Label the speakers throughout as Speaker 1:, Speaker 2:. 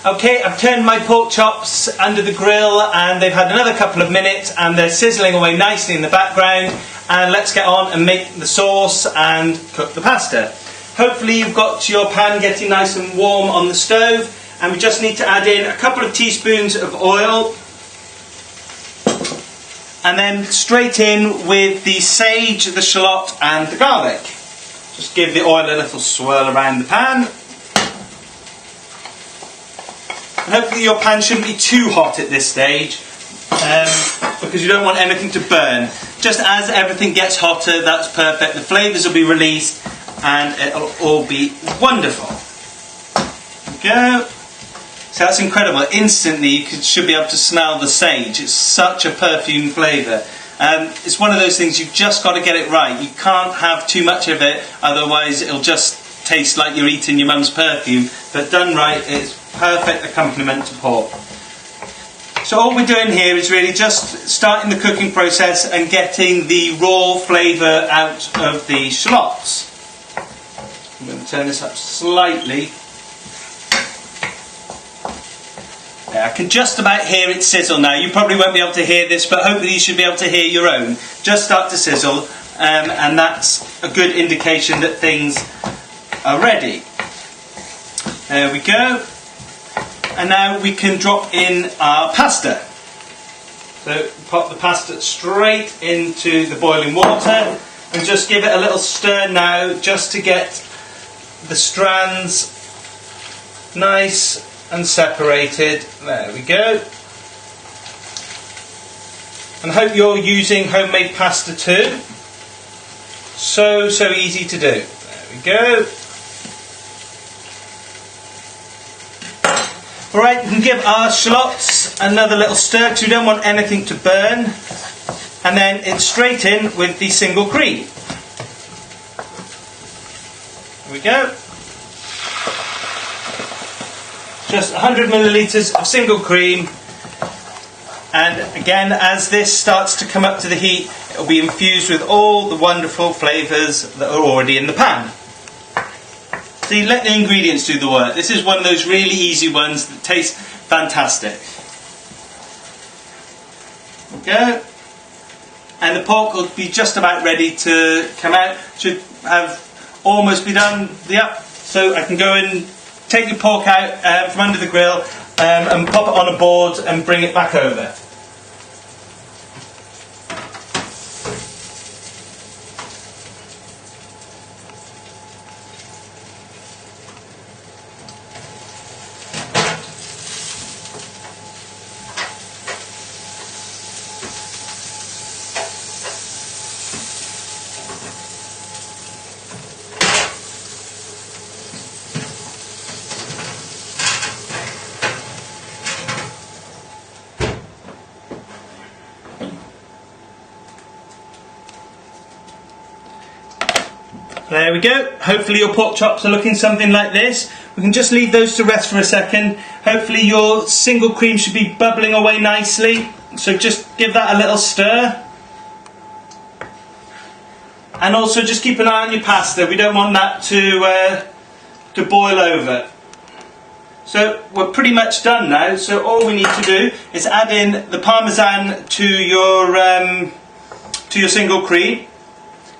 Speaker 1: Okay, I've turned my pork chops under the grill and they've had another couple of minutes and they're sizzling away nicely in the background, and let's get on and make the sauce and cook the pasta. Hopefully you've got your pan getting nice and warm on the stove, and we just need to add in a couple of teaspoons of oil and then straight in with the sage, the shallot and the garlic. Just give the oil a little swirl around the pan. And hopefully your pan shouldn't be too hot at this stage, because you don't want anything to burn. Just as everything gets hotter, that's perfect. The flavours will be released and it'll all be wonderful. There we go. So that's incredible. Instantly you should be able to smell the sage. It's such a perfume flavour. It's one of those things, you've just got to get it right. You can't have too much of it, otherwise it'll just taste like you're eating your mum's perfume. But done right, it's perfect accompaniment to pork. So all we're doing here is really just starting the cooking process and getting the raw flavour out of the shallots. I'm going to turn this up slightly. Yeah, I can just about hear it sizzle now. You probably won't be able to hear this, but hopefully you should be able to hear your own. Just start to sizzle, and that's a good indication that things are ready. There we go. And now we can drop in our pasta. So pop the pasta straight into the boiling water and just give it a little stir now, just to get the strands nice and separated. There we go. And I hope you're using homemade pasta too. So easy to do. There we go. Alright, we can give our shallots another little stir because we don't want anything to burn. And then it's straight in with the single cream. There we go. Just 100 millilitres of single cream, and again, as this starts to come up to the heat, it will be infused with all the wonderful flavours that are already in the pan. So you let the ingredients do the work. This is one of those really easy ones that taste fantastic. There we go. And the pork will be just about ready to come out. Should have almost be done. Yep. So I can go and take the pork out from under the grill and pop it on a board and bring it back over. There we go. Hopefully your pork chops are looking something like this. We can just leave those to rest for a second. Hopefully your single cream should be bubbling away nicely. So just give that a little stir. And also just keep an eye on your pasta. We don't want that to boil over. So we're pretty much done now. So all we need to do is add in the parmesan to your single cream.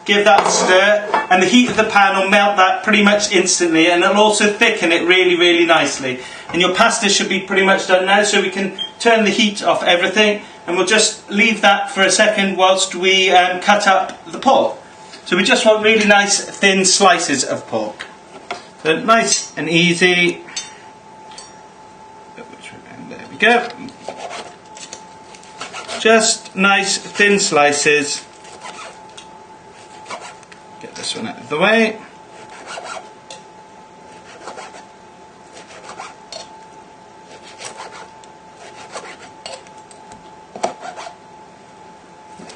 Speaker 1: Give that a stir, and the heat of the pan will melt that pretty much instantly, and it'll also thicken it really nicely. And your pasta should be pretty much done now, so we can turn the heat off everything, and we'll just leave that for a second whilst we cut up the pork. So we just want really nice thin slices of pork. So nice and easy. There we go. Just nice thin slices. Get this one out of the way.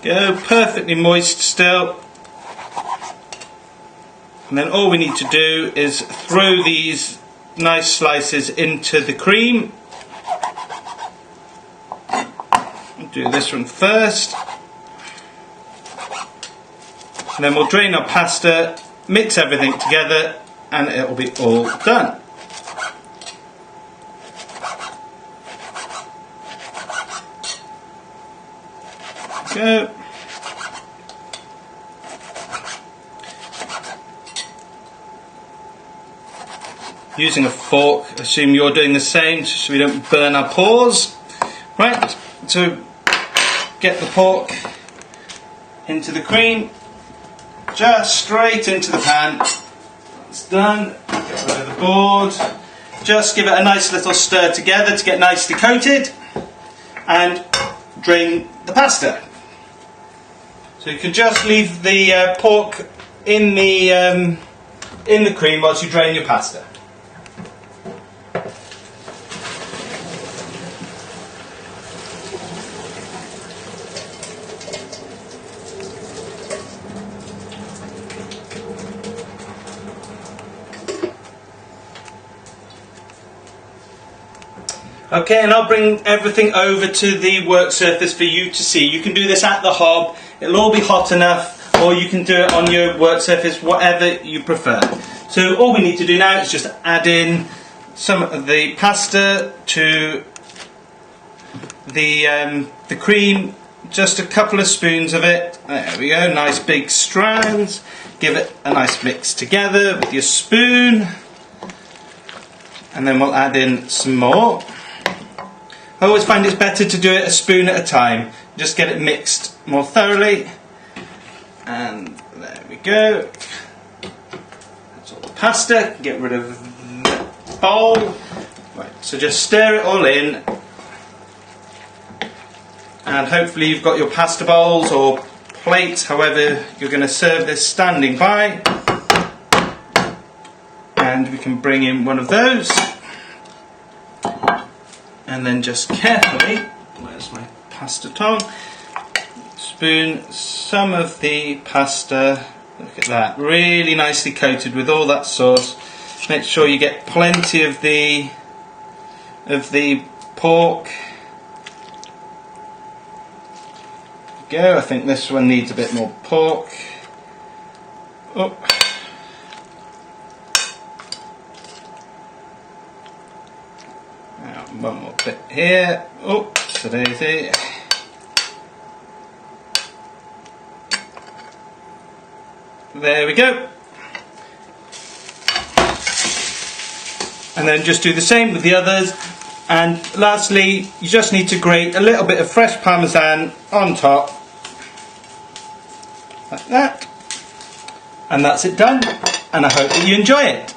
Speaker 1: Go, perfectly moist still. And then all we need to do is throw these nice slices into the cream. I'll do this one first. And then we'll drain our pasta, mix everything together, and it will be all done. go. Using a fork, assume you're doing the same so we don't burn our paws. Right, so get the pork into the cream, just straight into the pan. That's done. Get rid of the board. Just give it a nice little stir together to get nicely coated, and drain the pasta. So you can just leave the pork in the cream whilst you drain your pasta. Okay, and I'll bring everything over to the work surface for you to see. You can do this at the hob, it'll all be hot enough, or you can do it on your work surface, whatever you prefer. So all we need to do now is just add in some of the pasta to the cream, just a couple of spoons of it. There we go, nice big strands. Give it a nice mix together with your spoon, and then we'll add in some more. I always find it's better to do it a spoon at a time, just get it mixed more thoroughly. And there we go. That's all the pasta. Get rid of the bowl. Right, so just stir it all in, and hopefully you've got your pasta bowls or plates, however you're going to serve this, standing by. And we can bring in one of those. And then just carefully, where's my pasta tong, spoon some of the pasta, look at that, really nicely coated with all that sauce. Make sure you get plenty of the pork. There we go, I think this one needs a bit more pork. Oh. One more bit here. Oh, so daisy. There we go. And then just do the same with the others. And lastly, you just need to grate a little bit of fresh parmesan on top. Like that. And that's it done. And I hope that you enjoy it.